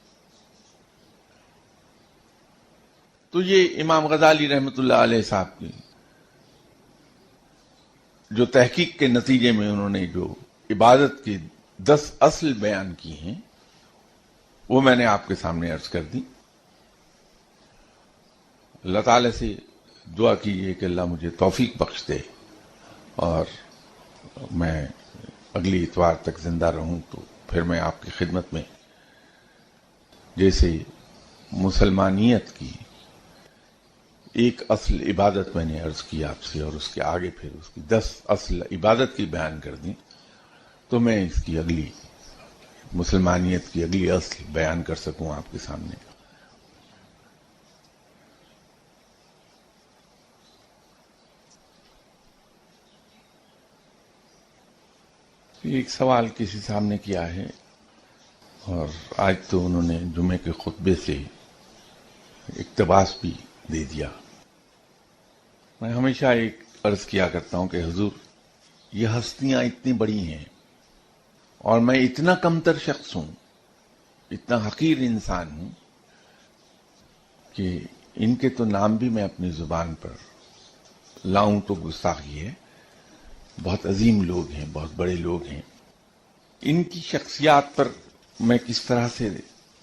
تو یہ امام غزالی رحمۃ اللہ علیہ صاحب کی جو تحقیق کے نتیجے میں انہوں نے جو عبادت کی 10 اصل بیان کی ہیں وہ میں نے آپ کے سامنے عرض کر دی۔ اللہ تعالی سے دعا کیجیے کہ اللہ مجھے توفیق بخش دے اور میں اگلی اتوار تک زندہ رہوں، تو پھر میں آپ کی خدمت میں جیسے مسلمانیت کی ایک اصل عبادت میں نے عرض کی آپ سے اور اس کے آگے پھر اس کی 10 اصل عبادت کی بیان کر دی، تو میں اس کی اگلی مسلمانیت کی اگلی اصل بیان کر سکوں آپ کے سامنے۔ ایک سوال کسی صاحب نے کیا ہے اور آج تو انہوں نے جمعے کے خطبے سے اقتباس بھی دے دیا۔ میں ہمیشہ ایک عرض کیا کرتا ہوں کہ حضور یہ ہستیاں اتنی بڑی ہیں اور میں اتنا کمتر شخص ہوں، اتنا حقیر انسان ہوں کہ ان کے تو نام بھی میں اپنی زبان پر لاؤں تو گستاخی ہے۔ بہت عظیم لوگ ہیں، بہت بڑے لوگ ہیں، ان کی شخصیات پر میں کس طرح سے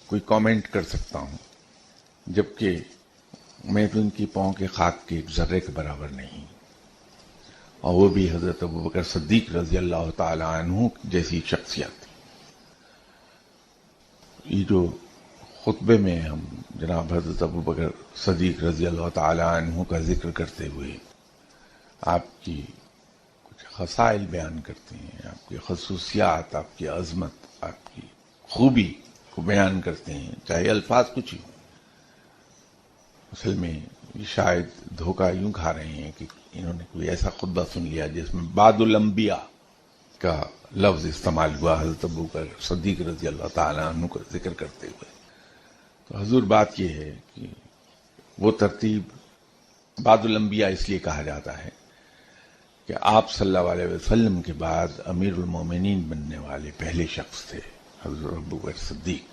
کوئی کامنٹ کر سکتا ہوں، جبکہ میں تو ان کی پاؤں کے خاک کے ایک ذرے کے برابر نہیں، اور وہ بھی حضرت ابوبکر صدیق رضی اللہ تعالی عنہ جیسی شخصیت۔ یہ جو خطبے میں ہم جناب حضرت ابوبکر صدیق رضی اللہ تعالی عنہ کا ذکر کرتے ہوئے آپ کی کچھ خصائل بیان کرتے ہیں، آپ کی خصوصیات، آپ کی عظمت، آپ کی خوبی کو بیان کرتے ہیں، چاہے الفاظ کچھ ہی ہوں، اصل میں یہ شاید دھوکہ یوں کھا رہے ہیں کہ انہوں نے کوئی ایسا خطبہ سن لیا جس میں بعد الانبیاء کا لفظ استعمال ہوا حضرت ابوبکر صدیق رضی اللہ تعالیٰ عنہ کا ذکر کرتے ہوئے۔ تو حضور بات یہ ہے کہ وہ ترتیب بعد الانبیاء اس لیے کہا جاتا ہے کہ آپ صلی اللہ علیہ وسلم کے بعد امیر المومنین بننے والے پہلے شخص تھے حضرت ابوبکر صدیق۔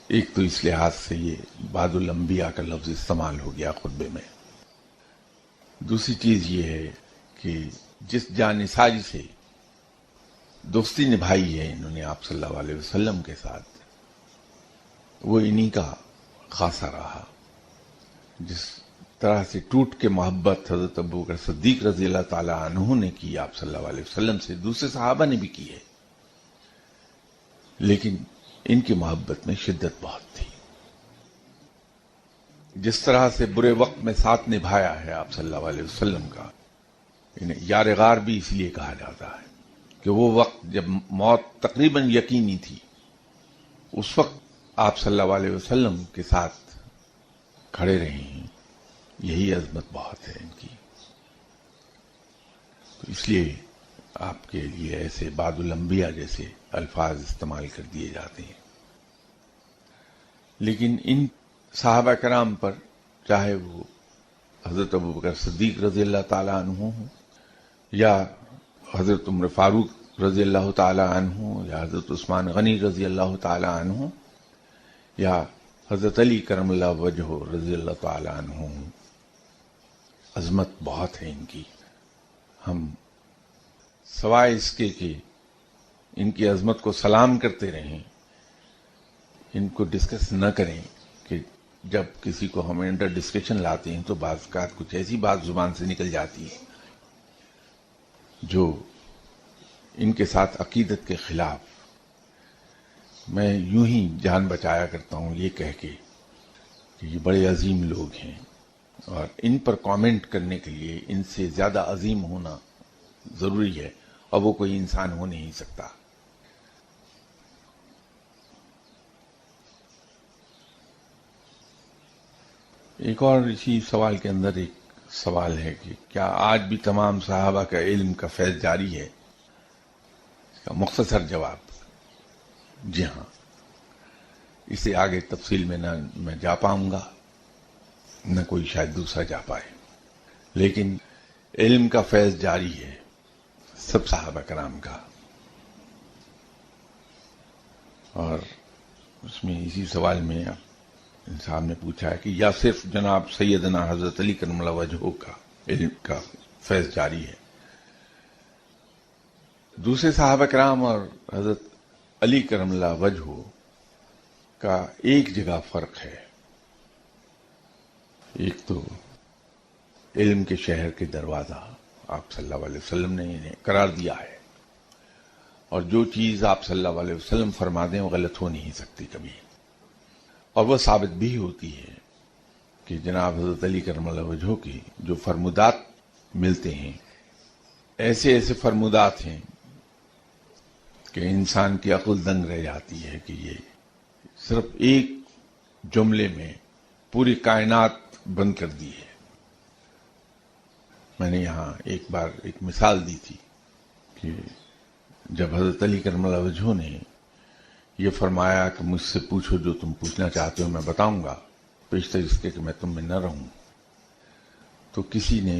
ایک تو اس لحاظ سے یہ بعد الانبیاء کا لفظ استعمال ہو گیا خطبے میں۔ دوسری چیز یہ ہے کہ جس جانثاری سے دوستی نبھائی ہے انہوں نے آپ صلی اللہ علیہ وسلم کے ساتھ، وہ انہی کا خاصہ رہا۔ جس طرح سے ٹوٹ کے محبت حضرت ابوبکر صدیق رضی اللہ تعالی عنہ نے کی آپ صلی اللہ علیہ وسلم سے، دوسرے صحابہ نے بھی کی ہے، لیکن ان کی محبت میں شدت بہت تھی۔ جس طرح سے برے وقت میں ساتھ نبھایا ہے آپ صلی اللہ علیہ وسلم کا، انہیں یار غار بھی اس لیے کہا جاتا ہے کہ وہ وقت جب موت تقریباً یقینی تھی، اس وقت آپ صلی اللہ علیہ وسلم کے ساتھ کھڑے رہے ہیں، یہی عظمت بہت ہے ان کی۔ تو اس لیے آپ کے لیے ایسے بعد الانبیاء جیسے الفاظ استعمال کر دیے جاتے ہیں۔ لیکن ان صحابہ کرام پر، چاہے وہ حضرت ابوبکر صدیق رضی اللہ تعالی عنہ ہوں یا حضرت عمر فاروق رضی اللہ تعالی عنہ یا حضرت عثمان غنی رضی اللہ تعالی عنہ یا حضرت علی کرم اللہ وجہ رضی اللہ تعالیٰ عنہ عظمت بہت ہے ان کی. ہم سوائے اس کے کہ ان کی عظمت کو سلام کرتے رہیں، ان کو ڈسکس نہ کریں کہ جب کسی کو ہم انڈر ڈسکشن لاتے ہیں تو بعض اوقات کچھ ایسی بات زبان سے نکل جاتی ہے جو ان کے ساتھ عقیدت کے خلاف. میں یوں ہی جان بچایا کرتا ہوں یہ کہہ کے کہ یہ بڑے عظیم لوگ ہیں اور ان پر کامنٹ کرنے کے لیے ان سے زیادہ عظیم ہونا ضروری ہے، اور وہ کوئی انسان ہو نہیں سکتا. ایک اور اسی سوال کے اندر ایک سوال ہے کہ کیا آج بھی تمام صحابہ کا علم کا فیض جاری ہے؟ اس کا مختصر جواب جی ہاں. اسے آگے تفصیل میں نہ میں جا پاؤں گا نہ کوئی شاید دوسرا جا پائے، لیکن علم کا فیض جاری ہے سب صحابہ کرام کا. اور اس میں اسی سوال میں انسان نے پوچھا ہے کہ یا صرف جناب سیدنا حضرت علی کرم اللہ وجہ کا علم کا فیض جاری ہے. دوسرے صحابہ کرام اور حضرت علی کرم اللہ وجہ کا ایک جگہ فرق ہے. ایک تو علم کے شہر کے دروازہ آپ صلی اللہ علیہ وسلم نے انہیں قرار دیا ہے، اور جو چیز آپ صلی اللہ علیہ وسلم فرما دیں وہ غلط ہو نہیں سکتی کبھی، اور وہ ثابت بھی ہوتی ہے کہ جناب حضرت علی کرم اللہ وجہ کی جو فرمودات ملتے ہیں ایسے ایسے فرمودات ہیں کہ انسان کی عقل دنگ رہ جاتی ہے کہ یہ صرف ایک جملے میں پوری کائنات بند کر دی ہے. میں نے یہاں ایک بار ایک مثال دی تھی کہ جب حضرت علی کرم اللہ وجہ نے یہ فرمایا کہ مجھ سے پوچھو جو تم پوچھنا چاہتے ہو میں بتاؤں گا پیشتر اس کے کہ میں تم میں نہ رہوں، تو کسی نے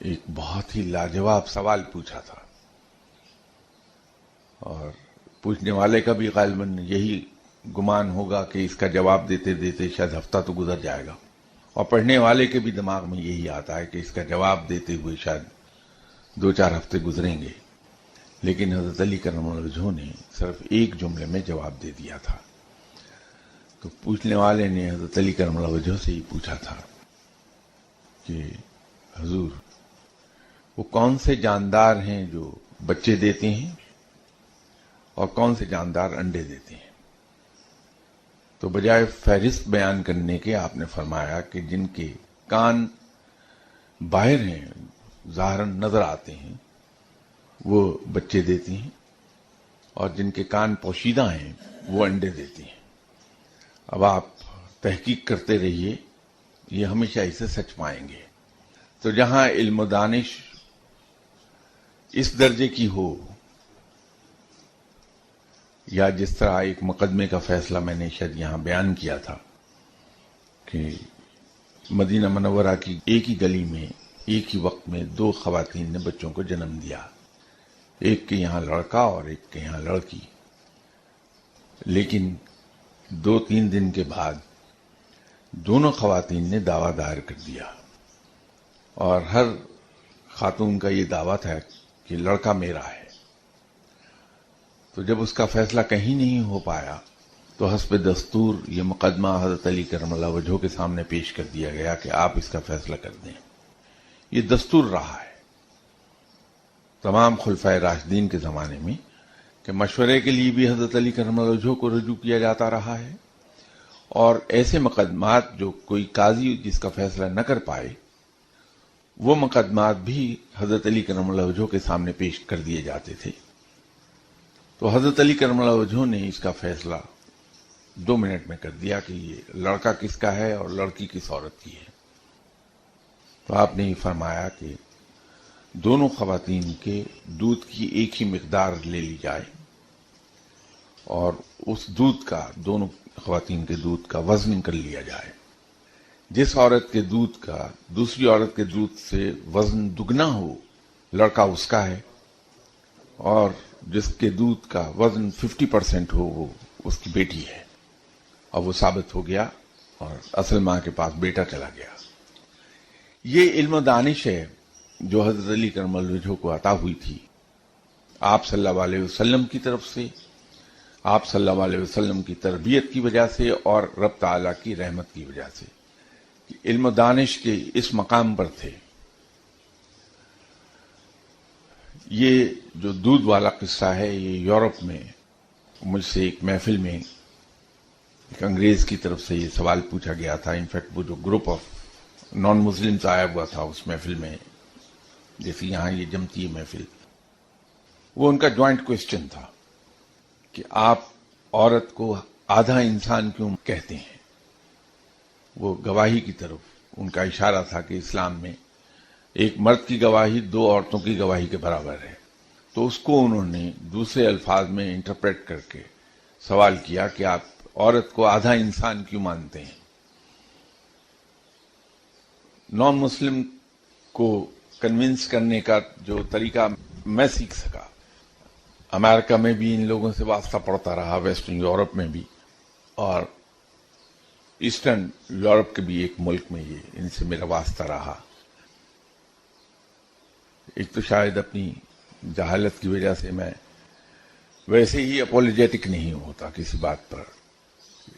ایک بہت ہی لاجواب سوال پوچھا تھا، اور پوچھنے والے کا بھی غالباً یہی گمان ہوگا کہ اس کا جواب دیتے دیتے شاید ہفتہ تو گزر جائے گا، اور پڑھنے والے کے بھی دماغ میں یہی آتا ہے کہ اس کا جواب دیتے ہوئے شاید 2-4 ہفتے گزریں گے. لیکن حضرت علی کرم اللہ وجہ نے صرف ایک جملے میں جواب دے دیا تھا. تو پوچھنے والے نے حضرت علی کرم اللہ وجہ سے ہی پوچھا تھا کہ حضور وہ کون سے جاندار ہیں جو بچے دیتے ہیں اور کون سے جاندار انڈے دیتے ہیں؟ تو بجائے فہرست بیان کرنے کے آپ نے فرمایا کہ جن کے کان باہر ہیں ظاہراً نظر آتے ہیں وہ بچے دیتی ہیں، اور جن کے کان پوشیدہ ہیں وہ انڈے دیتی ہیں. اب آپ تحقیق کرتے رہیے، یہ ہمیشہ اسے سچ پائیں گے. تو جہاں علم و دانش اس درجے کی ہو، یا جس طرح ایک مقدمے کا فیصلہ میں نے شاید یہاں بیان کیا تھا کہ مدینہ منورہ کی ایک ہی گلی میں ایک ہی وقت میں 2 خواتین نے بچوں کو جنم دیا، ایک کے یہاں لڑکا اور ایک کے یہاں لڑکی. لیکن 2-3 دن کے بعد دونوں خواتین نے دعویٰ دائر کر دیا، اور ہر خاتون کا یہ دعویٰ تھا کہ لڑکا میرا ہے. تو جب اس کا فیصلہ کہیں نہیں ہو پایا تو حسب دستور یہ مقدمہ حضرت علی کرم اللہ وجہ کے سامنے پیش کر دیا گیا کہ آپ اس کا فیصلہ کر دیں. یہ دستور رہا ہے تمام خلفائے راشدین کے زمانے میں کہ مشورے کے لیے بھی حضرت علی کرم اللہ وجہ کو رجوع کیا جاتا رہا ہے، اور ایسے مقدمات جو کوئی قاضی جس کا فیصلہ نہ کر پائے وہ مقدمات بھی حضرت علی کرم اللہ وجہ کے سامنے پیش کر دیے جاتے تھے. تو حضرت علی کرم اللہ وجہ نے اس کا فیصلہ 2 منٹ میں کر دیا کہ یہ لڑکا کس کا ہے اور لڑکی کس عورت کی ہے. تو آپ نے یہ فرمایا کہ دونوں خواتین کے دودھ کی ایک ہی مقدار لے لی جائے، اور اس دودھ کا دونوں خواتین کے دودھ کا وزن کر لیا جائے. جس عورت کے دودھ کا دوسری عورت کے دودھ سے وزن دگنا ہو لڑکا اس کا ہے، اور جس کے دودھ کا وزن 50% ہو وہ اس کی بیٹی ہے. اور وہ ثابت ہو گیا اور اصل ماں کے پاس بیٹا چلا گیا. یہ علم و دانش ہے جو حضرت علی کرم اللہ وجہہ کو عطا ہوئی تھی آپ صلی اللہ علیہ وسلم کی طرف سے، آپ صلی اللہ علیہ وسلم کی تربیت کی وجہ سے اور رب تعالیٰ کی رحمت کی وجہ سے. علم و دانش کے اس مقام پر تھے. یہ جو دودھ والا قصہ ہے یہ یورپ میں مجھ سے ایک محفل میں ایک انگریز کی طرف سے یہ سوال پوچھا گیا تھا. انفیکٹ وہ جو گروپ آف نان مسلمز آیا ہوا تھا اس محفل میں، جیسے یہاں یہ جمتی ہے محفل، وہ ان کا جوائنٹ کوسچن تھا کہ آپ عورت کو آدھا انسان کیوں کہتے ہیں. وہ گواہی کی طرف ان کا اشارہ تھا کہ اسلام میں ایک مرد کی گواہی 2 عورتوں کی گواہی کے برابر ہے. تو اس کو انہوں نے دوسرے الفاظ میں انٹرپریٹ کر کے سوال کیا کہ آپ عورت کو آدھا انسان کیوں مانتے ہیں. نان مسلم کو کنونس کرنے کا جو طریقہ میں سیکھ سکا، امریکہ میں بھی ان لوگوں سے واسطہ پڑتا رہا، ویسٹرن یورپ میں بھی، اور ایسٹرن یورپ کے بھی ایک ملک میں یہ ان سے میرا واسطہ رہا. ایک تو شاید اپنی جہالت کی وجہ سے میں ویسے ہی اپولوجیٹک نہیں ہوتا کسی بات پر.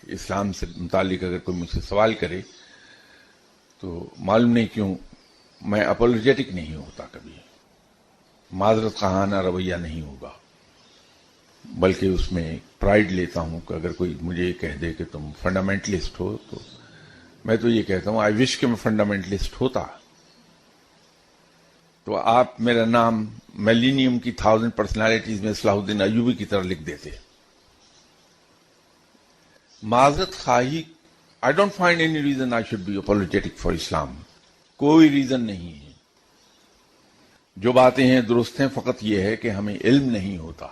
اسلام سے متعلق اگر کوئی مجھ سے سوال کرے تو معلوم نہیں کیوں میں اپولوجیٹک نہیں ہوتا، کبھی معذرت خواہانہ رویہ نہیں ہوگا، بلکہ اس میں پرائیڈ لیتا ہوں کہ اگر کوئی مجھے کہہ دے کہ تم فنڈامنٹلسٹ ہو تو میں تو یہ کہتا ہوں آئی وش کہ میں فنڈامنٹلسٹ ہوتا تو آپ میرا نام میلینیم کی 1000 پرسنالٹیز میں صلاح الدین ایوبی کی طرح لکھ دیتے. معذرت خواہی، I don't find any reason I should be apologetic for Islam. کوئی ریزن نہیں ہے. جو باتیں ہیں درست ہیں، فقط یہ ہے کہ ہمیں علم نہیں ہوتا.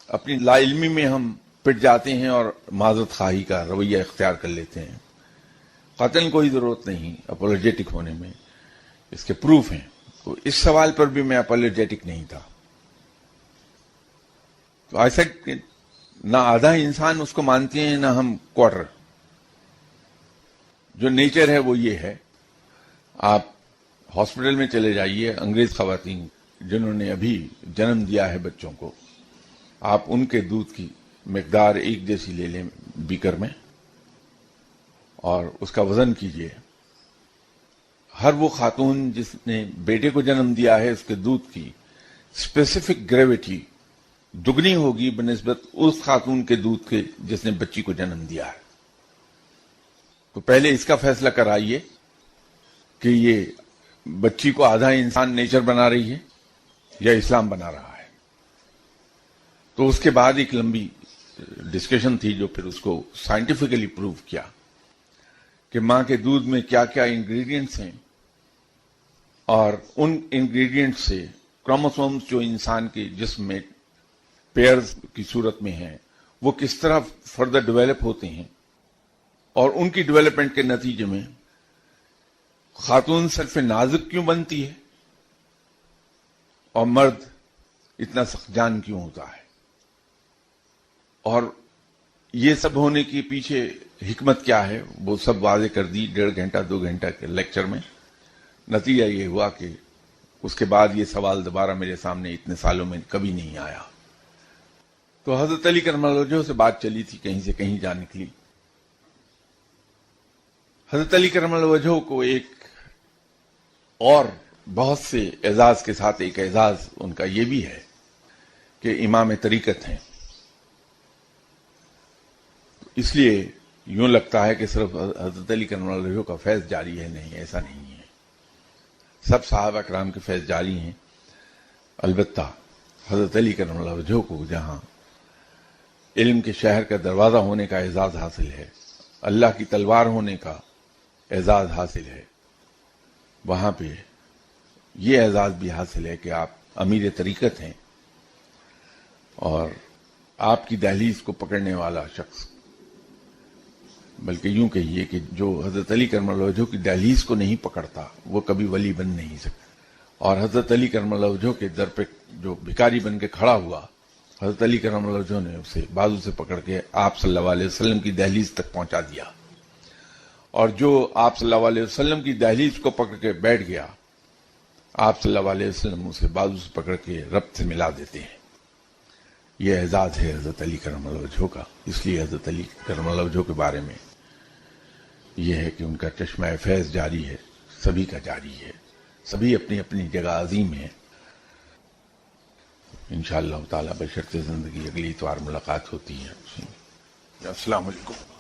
اپنی لا علمی میں ہم پٹ جاتے ہیں اور معذرت خواہی کا رویہ اختیار کر لیتے ہیں. قطعاً کوئی ضرورت نہیں اپولوجیٹک ہونے میں، اس کے پروف ہیں. تو اس سوال پر بھی میں اپولوجیٹک نہیں تھا. تو ایسا کہ نہ آدھا انسان اس کو مانتے ہیں نہ ہم کوارٹر. جو نیچر ہے وہ یہ ہے. آپ ہاسپٹل میں چلے جائیے، انگریز خواتین جنہوں نے ابھی جنم دیا ہے بچوں کو، آپ ان کے دودھ کی مقدار ایک جیسی لے لیں بیکر میں اور اس کا وزن کیجئے. ہر وہ خاتون جس نے بیٹے کو جنم دیا ہے اس کے دودھ کی اسپیسیفک گریویٹی دگنی ہوگی بنسبت اس خاتون کے دودھ کے جس نے بچی کو جنم دیا ہے. تو پہلے اس کا فیصلہ کرائیے کہ یہ بچی کو آدھا انسان نیچر بنا رہی ہے یا اسلام بنا رہا ہے. تو اس کے بعد ایک لمبی ڈسکشن تھی جو پھر اس کو سائنٹیفکلی پروو کیا کہ ماں کے دودھ میں کیا کیا انگریڈینٹس ہیں اور ان انگریڈینٹ سے کروموسومز جو انسان کے جسم میں پیئرز کی صورت میں ہیں وہ کس طرح فردر ڈیولپ ہوتے ہیں، اور ان کی ڈیولپمنٹ کے نتیجے میں خاتون صرف نازک کیوں بنتی ہے اور مرد اتنا سخت جان کیوں ہوتا ہے. اور یہ سب ہونے کے پیچھے حکمت کیا ہے وہ سب واضح کر دی 1.5 گھنٹہ 2 گھنٹہ کے لیکچر میں. نتیجہ یہ ہوا کہ اس کے بعد یہ سوال دوبارہ میرے سامنے اتنے سالوں میں کبھی نہیں آیا. تو حضرت علی کرم اللہ وجہہ سے بات چلی تھی، کہیں سے کہیں جا نکلی. حضرت علی کرم اللہ وجہہ کو ایک اور بہت سے اعزاز کے ساتھ ایک اعزاز ان کا یہ بھی ہے کہ امام طریقت ہیں. اس لیے یوں لگتا ہے کہ صرف حضرت علی کرم اللہ وجہہ کا فیض جاری ہے، نہیں، ایسا نہیں ہے. سب صحابہ کرام کے فیض جاری ہیں. البتہ حضرت علی کرم اللہ وجہہ کو جہاں علم کے شہر کا دروازہ ہونے کا اعزاز حاصل ہے، اللہ کی تلوار ہونے کا اعزاز حاصل ہے، وہاں پہ یہ اعزاز بھی حاصل ہے کہ آپ امیر طریقت ہیں اور آپ کی دہلیز کو پکڑنے والا شخص، بلکہ یوں کہیے کہ جو حضرت علی کرم اللہ وجہہ کی دہلیز کو نہیں پکڑتا وہ کبھی ولی بن نہیں سکتا. اور حضرت علی کرم اللہ وجہہ کے در پہ جو بھکاری بن کے کھڑا ہوا حضرت علی کرم اللہ وجہہ نے اسے بازو سے پکڑ کے آپ صلی اللہ علیہ وسلم کی دہلیز تک پہنچا دیا، اور جو آپ صلی اللہ علیہ وسلم کی دہلیز کو پکڑ کے بیٹھ گیا، آپ صلی اللہ علیہ وسلم اسے بازو سے پکڑ کے رب سے ملا دیتے ہیں۔ یہ اعزاز ہے حضرت علی کرم اللہ وجہہ کا۔ اس لیے حضرت علی کرم اللہ وجہہ کے بارے میں یہ ہے کہ ان کا چشمہ فیض جاری ہے، سبھی کا جاری ہے، سبھی اپنی اپنی جگہ عظیم ہیں۔ انشاءاللہ تعالیٰ بشرط زندگی اگلی اتوار ملاقات ہوتی ہے۔ السلام علیکم۔